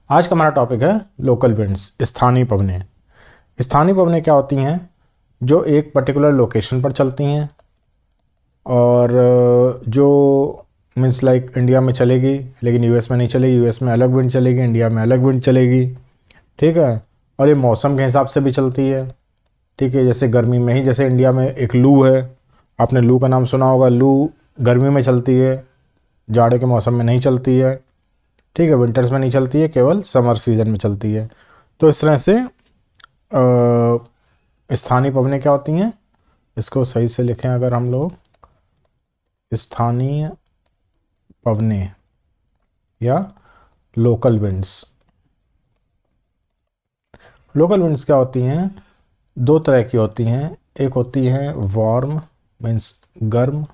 आज का हमारा टॉपिक है लोकल विंड्स, स्थानीय पवनें। स्थानीय पवनें क्या होती हैं? जो एक पर्टिकुलर लोकेशन पर चलती हैं और जो मीन्स लाइक इंडिया में चलेगी लेकिन यूएस में नहीं चलेगी, यूएस में अलग विंड चलेगी, इंडिया में अलग विंड चलेगी। ठीक है। और ये मौसम के हिसाब से भी चलती है। ठीक है। जैसे गर्मी में ही, जैसे इंडिया में एक लू है, आपने लू का नाम सुना होगा। लू गर्मी में चलती है, जाड़े के मौसम में नहीं चलती है। ठीक है। विंटर्स में नहीं चलती है, केवल समर सीजन में चलती है। तो इस तरह से स्थानीय पवनें क्या होती हैं, इसको सही से लिखें अगर हम लोग, स्थानीय पवनें या लोकल विंड्स। लोकल विंड्स क्या होती हैं? दो तरह की होती हैं। एक होती है वार्म, मीन्स गर्म,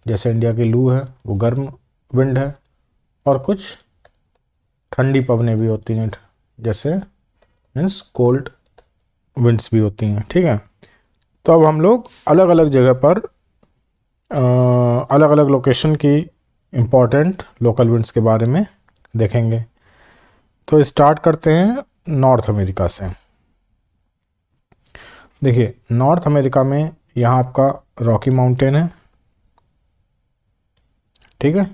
जैसे इंडिया की लू है वो गर्म विंड है। और कुछ ठंडी पवनें भी होती हैं, जैसे मीन्स कोल्ड विंड्स भी होती हैं। ठीक है। तो अब हम लोग अलग अलग जगह पर अलग अलग लोकेशन की इम्पोर्टेंट लोकल विंड्स के बारे में देखेंगे। तो स्टार्ट करते हैं नॉर्थ अमेरिका से। देखिए, नॉर्थ अमेरिका में यहाँ आपका रॉकी माउंटेन है। ठीक है।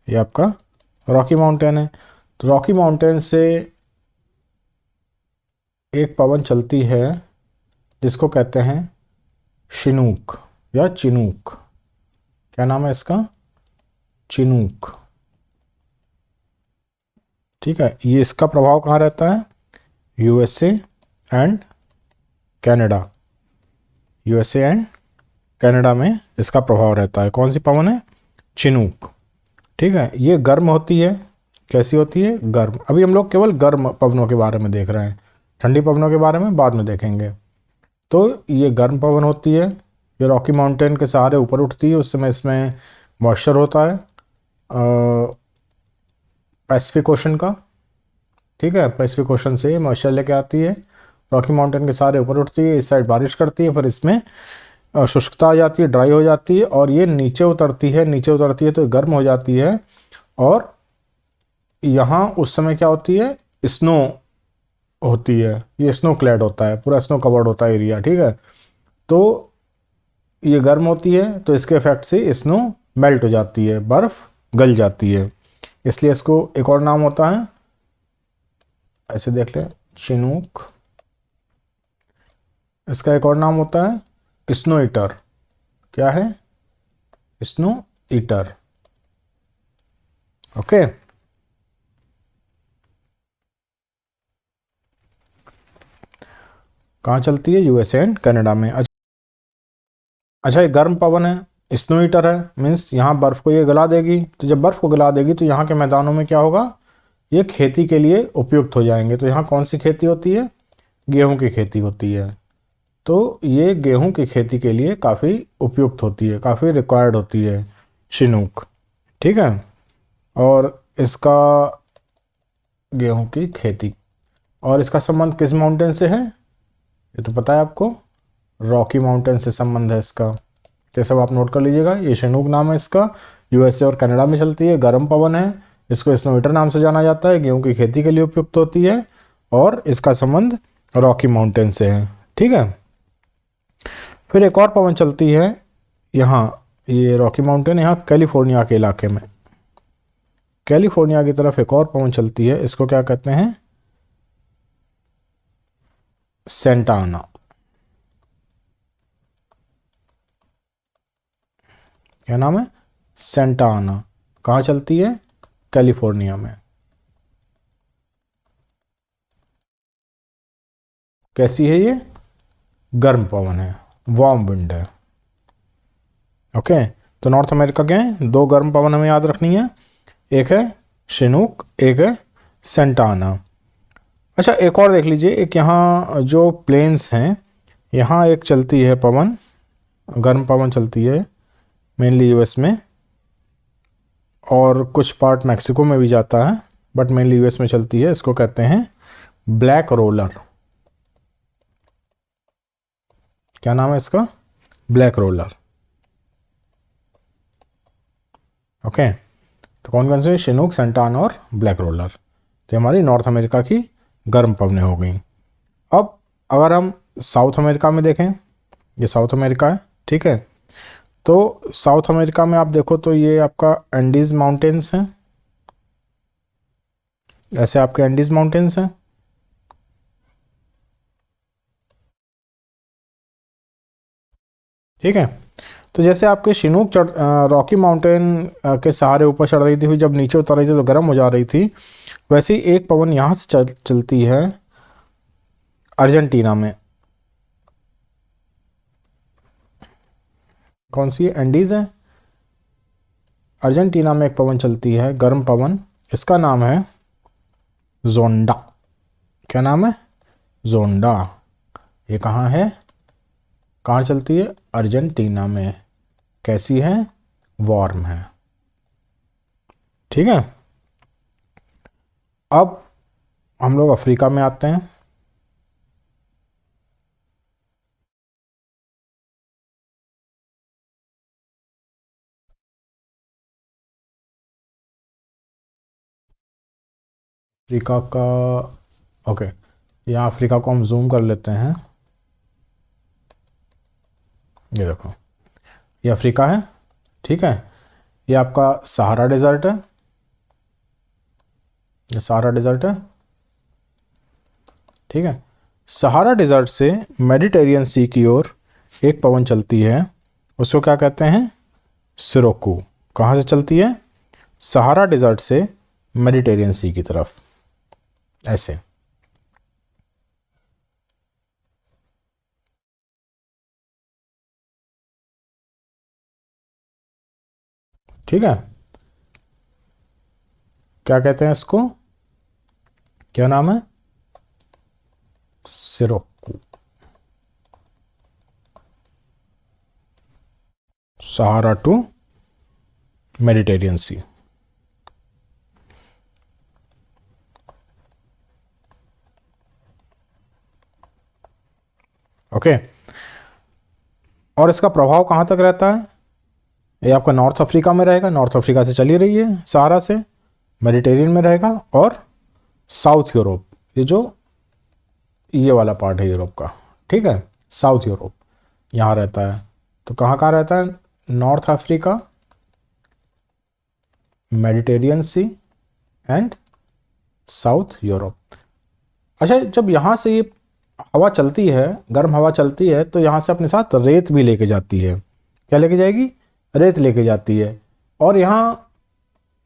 ये आपका रॉकी माउंटेन है। तो रॉकी माउंटेन से एक पवन चलती है जिसको कहते हैं शिनूक या चिनूक। क्या नाम है इसका? चिनूक। ठीक है। ये इसका प्रभाव कहाँ रहता है? USA and Canada. USA and Canada में इसका प्रभाव रहता है। कौन सी पवन है? चिनूक। ठीक है। ये गर्म होती है। कैसी होती है? गर्म। अभी हम लोग केवल गर्म पवनों के बारे में देख रहे हैं, ठंडी पवनों के बारे में बाद में देखेंगे। तो ये गर्म पवन होती है, ये रॉकी माउंटेन के सहारे ऊपर उठती है। उस समय इसमें मॉइस्चर होता है पैसिफिक ओशन का। ठीक है। पैसिफिक ओशन से मॉइस्चर लेके आती है, रॉकी माउंटेन के सहारे ऊपर उठती है, इस साइड बारिश करती है, फिर इसमें शुष्कता आ जाती है, ड्राई हो जाती है और ये नीचे उतरती है। नीचे उतरती है तो ये गर्म हो जाती है और यहाँ उस समय क्या होती है? स्नो होती है। ये स्नो क्लैड होता है, पूरा स्नो कवर्ड होता है एरिया। ठीक है। तो ये गर्म होती है तो इसके इफेक्ट से स्नो मेल्ट हो जाती है, बर्फ गल जाती है। इसलिए इसको एक और नाम होता है, ऐसे देख लें, चिनूक। इसका एक और नाम होता है स्नो ईटर। क्या है? Snow eater. ओके। कहाँ चलती है? यूएसए एंड कनाडा में। अच्छा, ये गर्म पवन है, स्नो ईटर है, मीन्स यहाँ बर्फ़ को ये गला देगी। तो जब बर्फ़ को गला देगी तो यहाँ के मैदानों में क्या होगा? ये खेती के लिए उपयुक्त हो जाएंगे। तो यहाँ कौन सी खेती होती है? गेहूँ की खेती होती है। तो ये गेहूँ की खेती के लिए काफ़ी उपयुक्त होती है, काफ़ी रिक्वायर्ड होती है शिनूक। ठीक है। और इसका गेहूँ की खेती, और इसका संबंध किस माउंटेन से है? ये तो पता है आपको, रॉकी माउंटेन से संबंध है इसका। तो सब आप नोट कर लीजिएगा। ये शिनूक नाम है इसका, यूएसए और कनाडा में चलती है, गर्म पवन है, इसको स्नोईटर नाम से जाना जाता है, गेहूं की खेती के लिए उपयुक्त होती है और इसका संबंध रॉकी माउंटेन से है। ठीक है। फिर एक और पवन चलती है यहाँ, ये रॉकी माउंटेन यहाँ कैलिफोर्निया के इलाके में, कैलिफोर्निया की तरफ एक और पवन चलती है। इसको क्या कहते हैं? सेंटा आना। क्या नाम है? सेंटा आना। कहाँ चलती है? कैलिफोर्निया में। कैसी है ये? गर्म पवन है, वार्म विंड है। ओके। तो नॉर्थ अमेरिका के हैं दो गर्म पवन हमें याद रखनी है, एक है शिनूक, एक है सेंटा आना। अच्छा, एक और देख लीजिए, एक यहाँ जो प्लेन्स हैं, यहाँ एक चलती है पवन, गर्म पवन चलती है मेनली यूएस में, और कुछ पार्ट मैक्सिको में भी जाता है, बट मेनली यूएस में चलती है। इसको कहते हैं ब्लैक रोलर। क्या नाम है इसका? Black roller. ओके। तो कौन कौन से? शिनूक, सेंटान और ब्लैक रोलर। तो हमारी नॉर्थ अमेरिका की गर्म पवनें हो गई। अब अगर हम साउथ अमेरिका में देखें, ये साउथ अमेरिका है, ठीक है। तो साउथ अमेरिका में आप देखो तो ये आपका एंडीज माउंटेन्स हैं, ऐसे आपके एंडीज माउंटेन्स हैं, ठीक है। तो जैसे आपके शिनूक रॉकी माउंटेन के सहारे ऊपर चढ़ रही थी, फिर जब नीचे उतर रही थी तो गर्म हो जा रही थी, वैसे ही एक पवन यहाँ से चलती है अर्जेंटीना में। कौन सी? एंडीज है। अर्जेंटीना में एक पवन चलती है, गर्म पवन, इसका नाम है जोंडा। क्या नाम है? जोंडा। ये कहाँ है? कहाँ चलती है? अर्जेंटीना में। कैसी है? वार्म है, ठीक है। अब हम लोग अफ्रीका में आते हैं। अफ्रीका का, ओके, यहाँ अफ्रीका को हम जूम कर लेते हैं। ये देखो, ये अफ्रीका है, ठीक है। ये आपका सहारा डेजर्ट है, ये सहारा डेजर्ट है, ठीक है। सहारा डेजर्ट से मेडिटेरियन सी की ओर एक पवन चलती है, उसको क्या कहते हैं? सिरोकू। कहाँ से चलती है? सहारा डेजर्ट से मेडिटेरियन सी की तरफ, ऐसे। ठीक है, क्या कहते हैं इसको? क्या नाम है? सिरोकू। सहारा टू मेडिटेरियन सी। ओके, और इसका प्रभाव कहाँ तक रहता है? ये आपका नॉर्थ अफ्रीका में रहेगा, नॉर्थ अफ्रीका से चली रही है सहारा से, मेडिटेरियन में रहेगा, और साउथ यूरोप, ये जो ये वाला पार्ट है यूरोप का, ठीक है, साउथ यूरोप यहाँ रहता है। तो कहाँ कहाँ रहता है? North Africa, Mediterranean Sea and South Europe. अच्छा, जब यहाँ से ये हवा चलती है, गर्म हवा चलती है, तो यहाँ से अपने साथ रेत भी लेके जाती है। क्या लेके जाएगी? रेत लेके जाती है। और यहाँ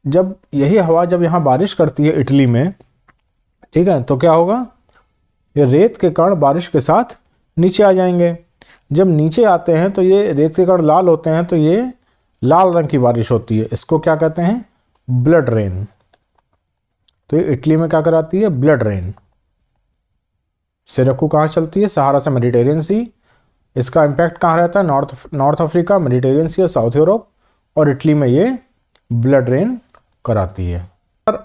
जब यही हवा जब यहाँ बारिश करती है इटली में, ठीक है, तो क्या होगा? ये रेत के कण बारिश के साथ नीचे आ जाएंगे। जब नीचे आते हैं तो ये रेत के कण लाल होते हैं, तो ये लाल रंग की बारिश होती है, इसको क्या कहते हैं? Blood rain. तो ये इटली में क्या कराती है? Blood rain. सिरकू कहाँ चलती है? सहारा से मेडिटेरियन सी। इसका इम्पैक्ट कहाँ रहता है? नॉर्थ अफ्रीका, मेडिटेरियन सी और साउथ यूरोप, और इटली में ये ब्लड रेन कराती है। और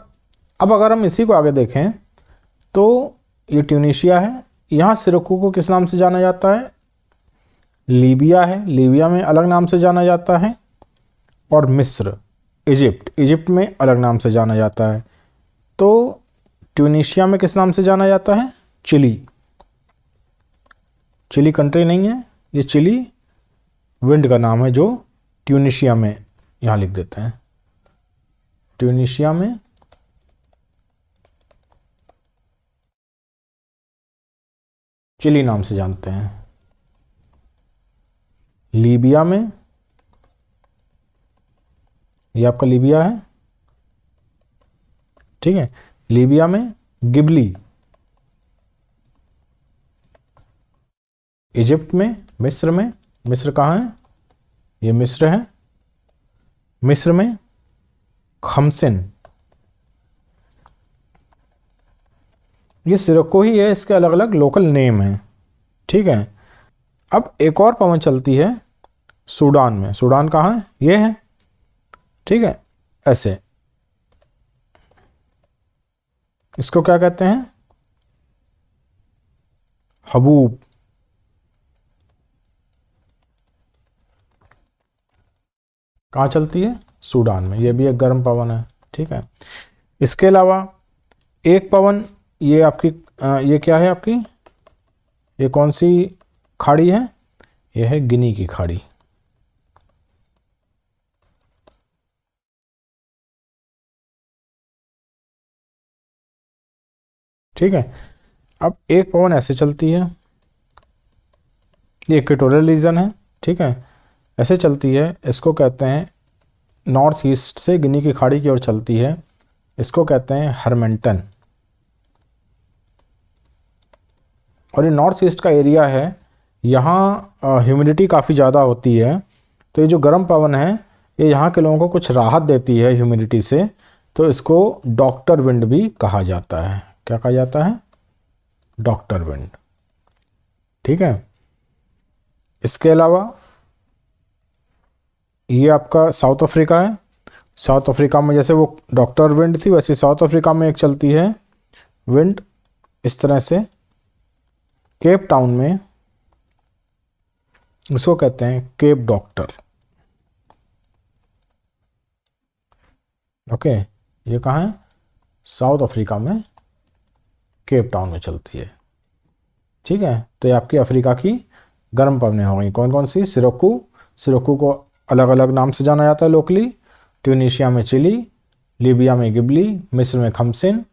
अब अगर हम इसी को आगे देखें तो ये ट्यूनीशिया है, यहाँ सिरकू को किस नाम से जाना जाता है? लीबिया है, लीबिया में अलग नाम से जाना जाता है। और मिस्र, इजिप्ट में अलग नाम से जाना जाता है। तो ट्यूनीशिया में किस नाम से जाना जाता है? चिली। चिली कंट्री नहीं है, ये चिली विंड का नाम है, जो ट्यूनीशिया में यहाँ लिख देते हैं। ट्यूनीशिया में चिली नाम से जानते हैं। लीबिया में, ये आपका लीबिया है, ठीक है, लीबिया में गिबली। इजिप्ट में, मिस्र कहाँ है? ये मिस्र है, मिस्र में खमसिन। ये सिरको ही है, इसके अलग अलग लोकल नेम हैं, ठीक है। अब एक और पवन चलती है सूडान में। सूडान कहाँ है? ये है, ठीक है, ऐसे। इसको क्या कहते हैं? हबूब। कहाँ चलती है? सूडान में, ये भी एक गर्म पवन है। ठीक है, इसके अलावा एक पवन, ये आपकी ये क्या है आपकी, ये कौन सी खाड़ी है, ये है गिनी की खाड़ी। ठीक है, अब एक पवन ऐसे चलती है, ये इक्वेटोरियल रीजन है। ठीक है, ऐसे चलती है, इसको कहते हैं नॉर्थ ईस्ट से गिनी की खाड़ी की ओर चलती है, इसको कहते हैं हरमेंटन। और ये नॉर्थ ईस्ट का एरिया है, यहाँ ह्यूमिडिटी काफ़ी ज़्यादा होती है, तो ये जो गर्म पवन है ये यहाँ के लोगों को कुछ राहत देती है ह्यूमिडिटी से, तो इसको डॉक्टर विंड भी कहा जाता है। क्या कहा जाता है, डॉक्टर विंड। ठीक है, इसके अलावा ये आपका साउथ अफ्रीका है। साउथ अफ्रीका में जैसे वो डॉक्टर विंड थी, वैसे साउथ अफ्रीका में एक चलती है विंड इस तरह से, केप टाउन में, इसको कहते हैं केप डॉक्टर। ओके, ये कहाँ है, साउथ अफ्रीका में, केप टाउन में चलती है। ठीक है, तो ये आपकी अफ्रीका की गर्म पवनें हो गई। कौन कौन सी, सिरोकू, सिरोकू को अलग अलग नाम से जाना जाता है लोकली, ट्यूनीशिया में चिली, लीबिया में गिबली, मिस्र में खमसिन,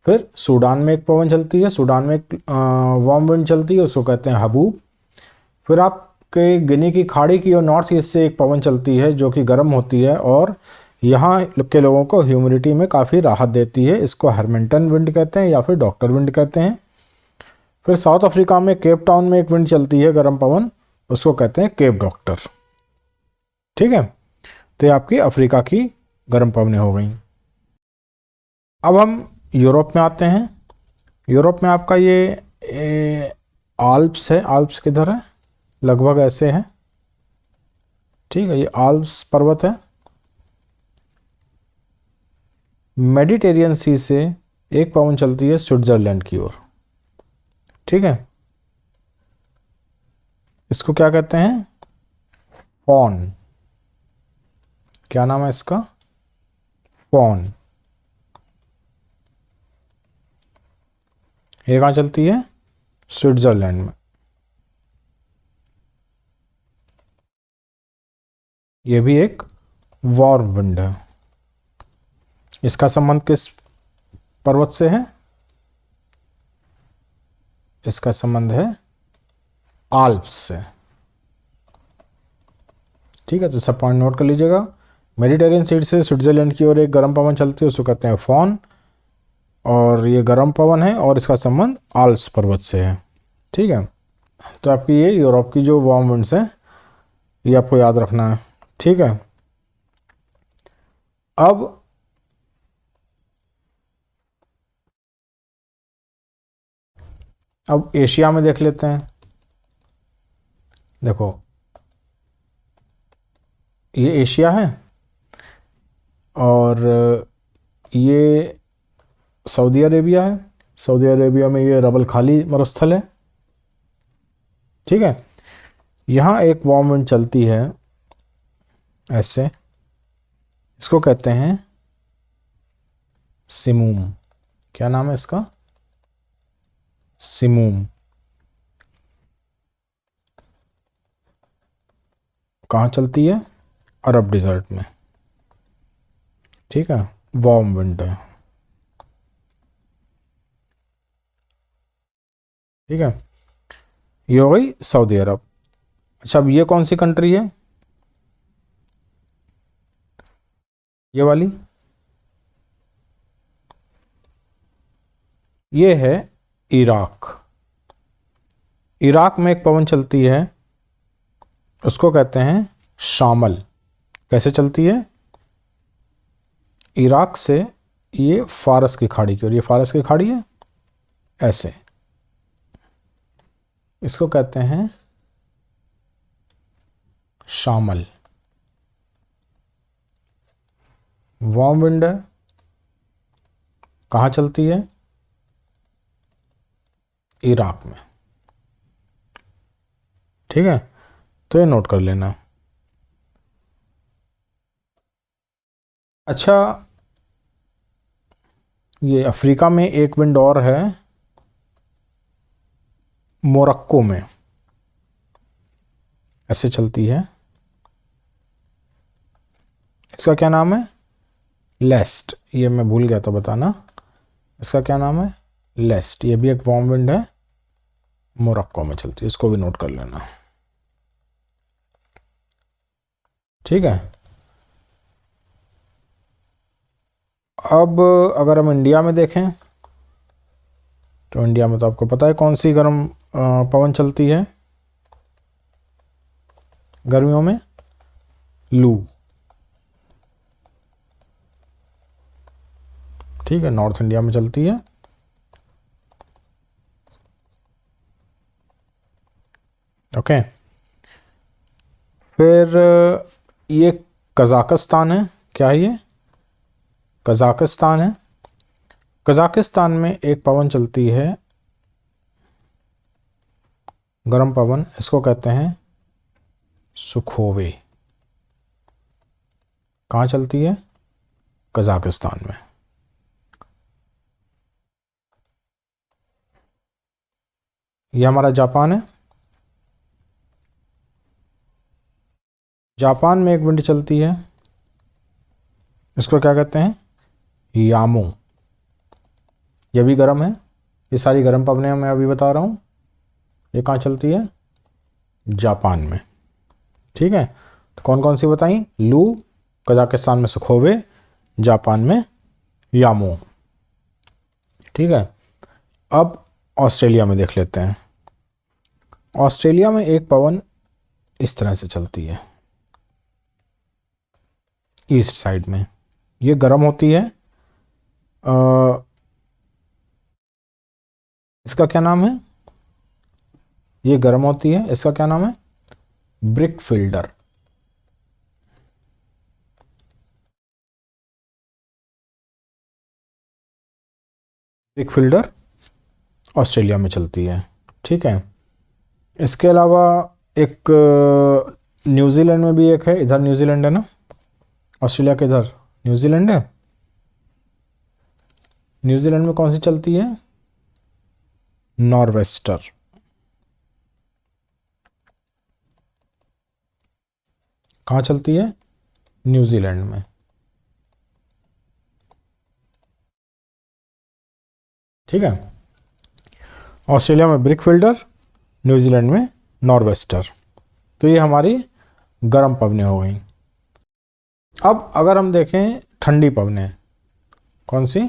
फिर सूडान में एक पवन चलती है, सूडान में एक वार्म विंड चलती है, उसको कहते हैं हबूब। फिर आपके गिनी की खाड़ी की और नॉर्थ ईस्ट से एक पवन चलती है जो कि गर्म होती है और यहाँ के लोगों को ह्यूमिडिटी में काफ़ी राहत देती है, इसको हरमिंटन विंड कहते हैं या फिर डॉक्टर विंड कहते हैं। फिर साउथ अफ्रीका में केप टाउन में एक विंड चलती है गर्म पवन, उसको कहते हैं केप डॉक्टर। ठीक है, तो ये आपकी अफ्रीका की गर्म पवनें हो गई। अब हम यूरोप में आते हैं। यूरोप में आपका ये आल्प्स है, आल्प्स किधर है, लगभग ऐसे है। ठीक है, ये आल्प्स पर्वत है। मेडिटेरियन सी से एक पवन चलती है स्विट्जरलैंड की ओर। ठीक है, इसको क्या कहते हैं, फॉन। क्या नाम है इसका, फॉन। ये कहाँ चलती है, स्विट्जरलैंड में। ये भी एक वार्म विंड है। इसका संबंध किस पर्वत से है, इसका संबंध है आल्प्स से। ठीक है, तो सब पॉइंट नोट कर लीजिएगा। मेडिटेरियन सी से स्विट्जरलैंड की ओर एक गर्म पवन चलती है, उसको कहते हैं फॉन, और ये गर्म पवन है और इसका संबंध आल्प्स पर्वत से है। ठीक है, तो आपकी ये यूरोप की जो वार्म विंड्स हैं ये आपको याद रखना है। ठीक है, अब एशिया में देख लेते हैं। देखो, ये एशिया है और ये सऊदी अरेबिया है। सऊदी अरेबिया में ये रबल खाली मरुस्थल है। ठीक है, यहाँ एक वार्म विंड चलती है ऐसे, इसको कहते हैं सिमूम। क्या नाम है इसका, सिमूम। कहाँ चलती है, अरब डिज़र्ट में। ठीक है, वार्म विंड है। ठीक है, ये हो गई सऊदी अरब। अच्छा, अब ये कौन सी कंट्री है, ये वाली, ये है इराक। इराक में एक पवन चलती है, उसको कहते हैं शामल। कैसे चलती है, इराक से ये फारस की खाड़ी की ओर, ये फारस की खाड़ी है ऐसे, इसको कहते हैं शामल। वार्म विंड है, कहाँ चलती है, इराक में। ठीक है, तो ये नोट कर लेना। अच्छा, ये अफ्रीका में एक विंड और है, मोरक्को में ऐसे चलती है, इसका क्या नाम है? लेस्ट। ये मैं भूल गया था बताना, इसका क्या नाम है? लेस्ट। ये भी एक वार्म विंड है, मोरक्को में चलती है, इसको भी नोट कर लेना। ठीक है। अब अगर हम इंडिया में देखें तो इंडिया में तो आपको पता है कौन सी गर्म पवन चलती है गर्मियों में? लू। ठीक है, नॉर्थ इंडिया में चलती है। ओके। फिर ये कज़ाकिस्तान है, क्या है ये? कज़ाकिस्तान है। कज़ाकिस्तान में एक पवन चलती है, गर्म पवन, इसको कहते हैं सुखोवे। कहाँ चलती है? कज़ाकिस्तान में। ये हमारा जापान है। जापान में एक विंड चलती है, इसको क्या कहते हैं? यामो। ये भी गर्म है। ये सारी गर्म पवनें मैं अभी बता रहा हूँ, ये कहाँ चलती है? जापान में। ठीक है, तो कौन कौन सी बताई? लू, कजाकिस्तान में सुखोवे, जापान में यामो। ठीक है, अब ऑस्ट्रेलिया में देख लेते हैं। ऑस्ट्रेलिया में एक पवन इस तरह से चलती है, ईस्ट साइड में। ये गर्म होती है, इसका क्या नाम है? ये गर्म होती है, इसका क्या नाम है? Brick fielder. Brick fielder Australia में चलती है। ठीक है, इसके अलावा एक न्यूजीलैंड में भी एक है, इधर न्यूजीलैंड है ना, ऑस्ट्रेलिया के इधर न्यूजीलैंड है। न्यूजीलैंड में कौन सी चलती है? नॉर्वेस्टर। कहाँ चलती है? न्यूजीलैंड में। ठीक है, ऑस्ट्रेलिया में ब्रिक फिल्डर, न्यूजीलैंड में नॉर्वेस्टर। तो ये हमारी गर्म पवनें हो गई। अब अगर हम देखें ठंडी पवनें, कौन सी?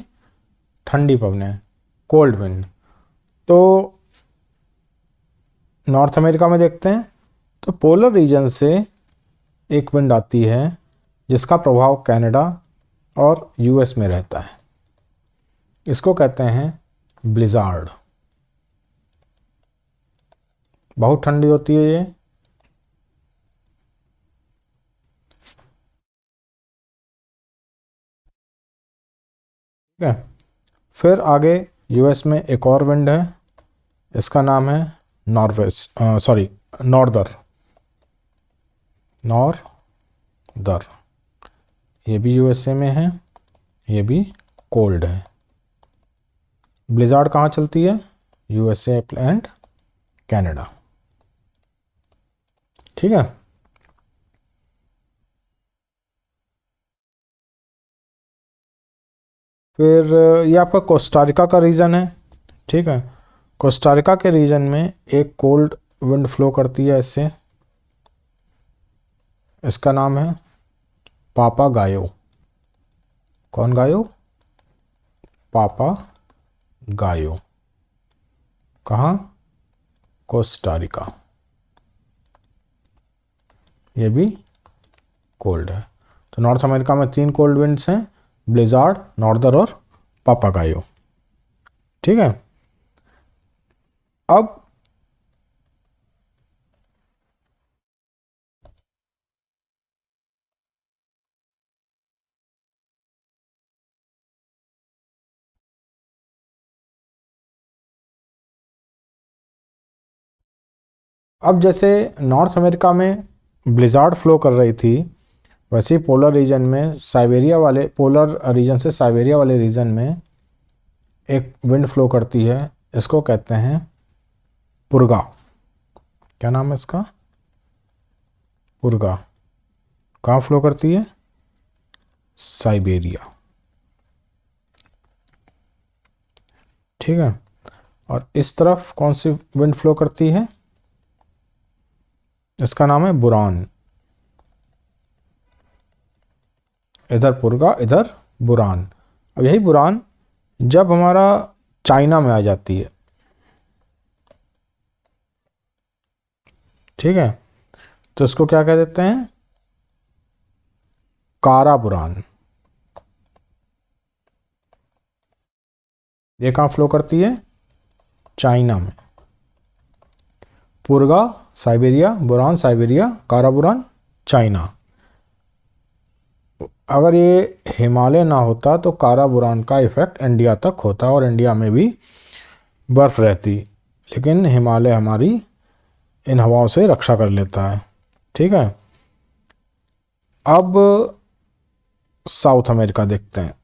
ठंडी पवनें, कोल्ड विंड। तो नॉर्थ अमेरिका में देखते हैं तो पोलर रीजन से एक विंड आती है जिसका प्रभाव कनाडा और यूएस में रहता है, इसको कहते हैं ब्लिज़ार्ड। बहुत ठंडी होती है ये। ठीक है, फिर आगे यूएस में एक और विंड है, इसका नाम है नॉर्दर। नॉर्दर, ये भी यूएसए में है, ये भी कोल्ड है। ब्लिज़ार्ड कहाँ चलती है? USA and Canada. ठीक है, फिर ये आपका कोस्टारिका का रीजन है। ठीक है, कोस्टारिका के रीजन में एक कोल्ड विंड फ्लो करती है इससे, इसका नाम है पापा गायो। कौन गायो? पापा गायो। कहाँ? कोस्टारिका। ये भी कोल्ड है। तो नॉर्थ अमेरिका में 3 कोल्ड विंड्स हैं, ब्लिज़ार्ड, नॉर्दर और पापागायो। ठीक है, अब जैसे नॉर्थ अमेरिका में ब्लिज़ार्ड फ्लो कर रही थी, वैसे ही पोलर रीजन में पोलर रीजन से साइबेरिया वाले रीजन में एक विंड फ्लो करती है, इसको कहते हैं पुर्गा। क्या नाम है इसका? पुर्गा। कहाँ फ्लो करती है? साइबेरिया। ठीक है। और इस तरफ कौन सी विंड फ्लो करती है? इसका नाम है बुरान। इधर पुर्गा, इधर बुरान। अब यही बुरान जब हमारा चाइना में आ जाती है, ठीक है, तो इसको क्या कह देते हैं? कारा बुरान। ये कहाँ फ्लो करती है? चाइना में। पुर्गा साइबेरिया, बुरान साइबेरिया, कारा बुरान चाइना। अगर ये हिमालय ना होता तो कारा बुरान का इफेक्ट इंडिया तक होता और इंडिया में भी बर्फ़ रहती, लेकिन हिमालय हमारी इन हवाओं से रक्षा कर लेता है। ठीक है। अब साउथ अमेरिका देखते हैं।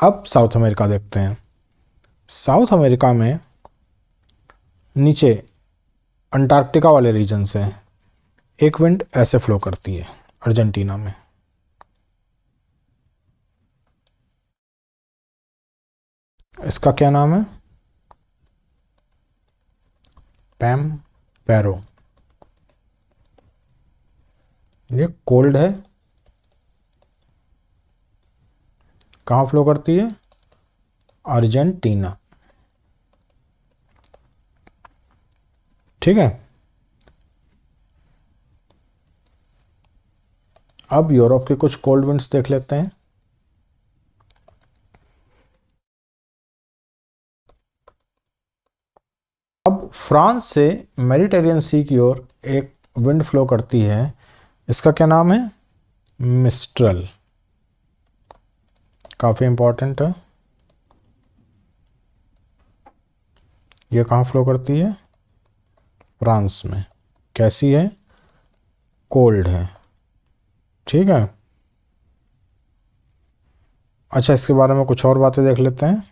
अब साउथ अमेरिका देखते हैं। साउथ अमेरिका में नीचे अंटार्कटिका वाले रीजन से एक विंड ऐसे फ्लो करती है अर्जेंटीना में। इसका क्या नाम है? पैम पैरो। ये कोल्ड है। कहाँ फ्लो करती है? अर्जेंटीना। ठीक है। अब यूरोप के कुछ कोल्ड विंड्स देख लेते हैं। अब फ्रांस से मेडिटेरियन सी की ओर एक विंड फ्लो करती है, इसका क्या नाम है? मिस्ट्रल। काफ़ी इंपॉर्टेंट है। ये कहाँ फ्लो करती है? फ्रांस में। कैसी है? कोल्ड है। ठीक है। अच्छा, इसके बारे में कुछ और बातें देख लेते हैं।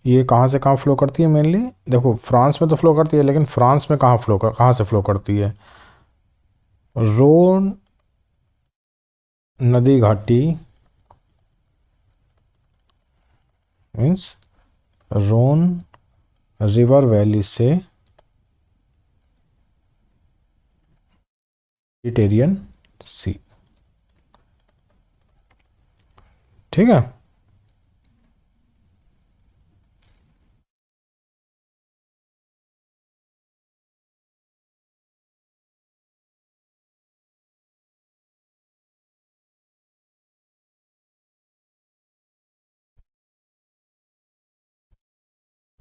ये कहाँ से कहाँ फ्लो करती है मेनली? देखो, फ्रांस में तो फ्लो करती है, लेकिन फ्रांस में कहाँ से फ्लो करती है? रोन नदी घाटी, मीन्स रोन रिवर वैली से मेडिटेरियन सी। ठीक है।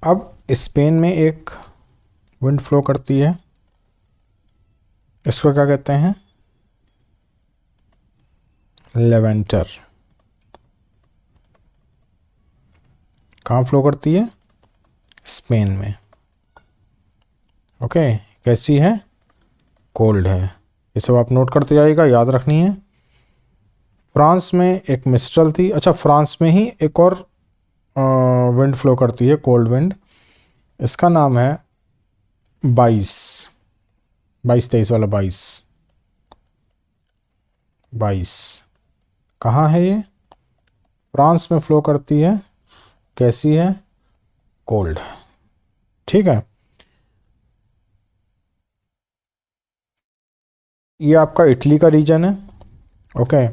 अब स्पेन में एक विंड फ्लो करती है, इसको क्या कहते हैं? लेवेंटर। कहाँ फ्लो करती है? स्पेन में। ओके। कैसी है? कोल्ड है। ये सब आप नोट करते जाइएगा, याद रखनी है। फ्रांस में एक मिस्ट्रल थी। अच्छा, फ्रांस में ही एक और विंड फ्लो करती है, कोल्ड विंड। इसका नाम है 22 वाला 22। कहाँ है ये? फ्रांस में फ्लो करती है। कैसी है? कोल्ड। ठीक है। ये आपका इटली का रीजन है। ओके।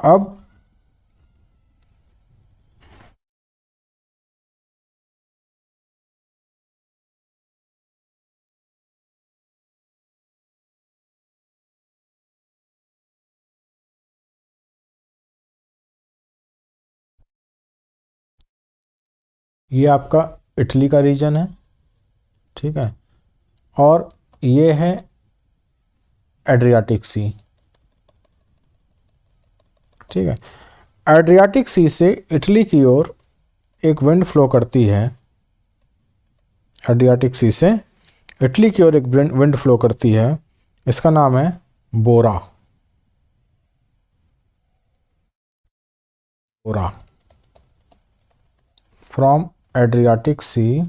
अब ये आपका इटली का रीजन है। ठीक है। और ये है एड्रियाटिक सी। ठीक है। एड्रियाटिक सी से इटली की ओर एक विंड फ्लो करती है, एड्रियाटिक सी से इटली की ओर एक विंड फ्लो करती है, इसका नाम है bora. Bora from Adriatic sea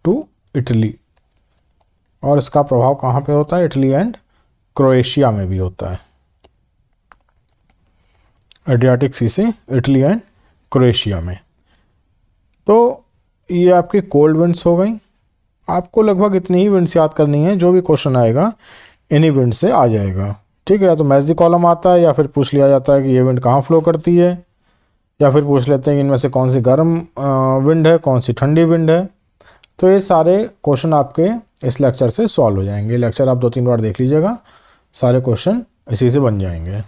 to Italy, और इसका प्रभाव कहाँ पे होता है? इटली एंड क्रोएशिया में भी होता है। एड्रियाटिक सी से इटली एंड क्रोएशिया में। तो ये आपकी कोल्ड विंड्स हो गई। आपको लगभग इतनी ही विंड्स याद करनी है, जो भी क्वेश्चन आएगा इन्हीं विंड से आ जाएगा। ठीक है, या तो मैच द कॉलम आता है, या फिर पूछ लिया जाता है कि ये विंड कहाँ फ्लो करती है, या फिर पूछ लेते हैं कि इनमें से कौन सी गर्म विंड है, कौन सी ठंडी विंड है। तो ये सारे क्वेश्चन आपके इस लेक्चर से सॉल्व हो जाएंगे। लेक्चर आप 2-3 बार देख लीजिएगा, सारे क्वेश्चन इसी से बन जाएंगे।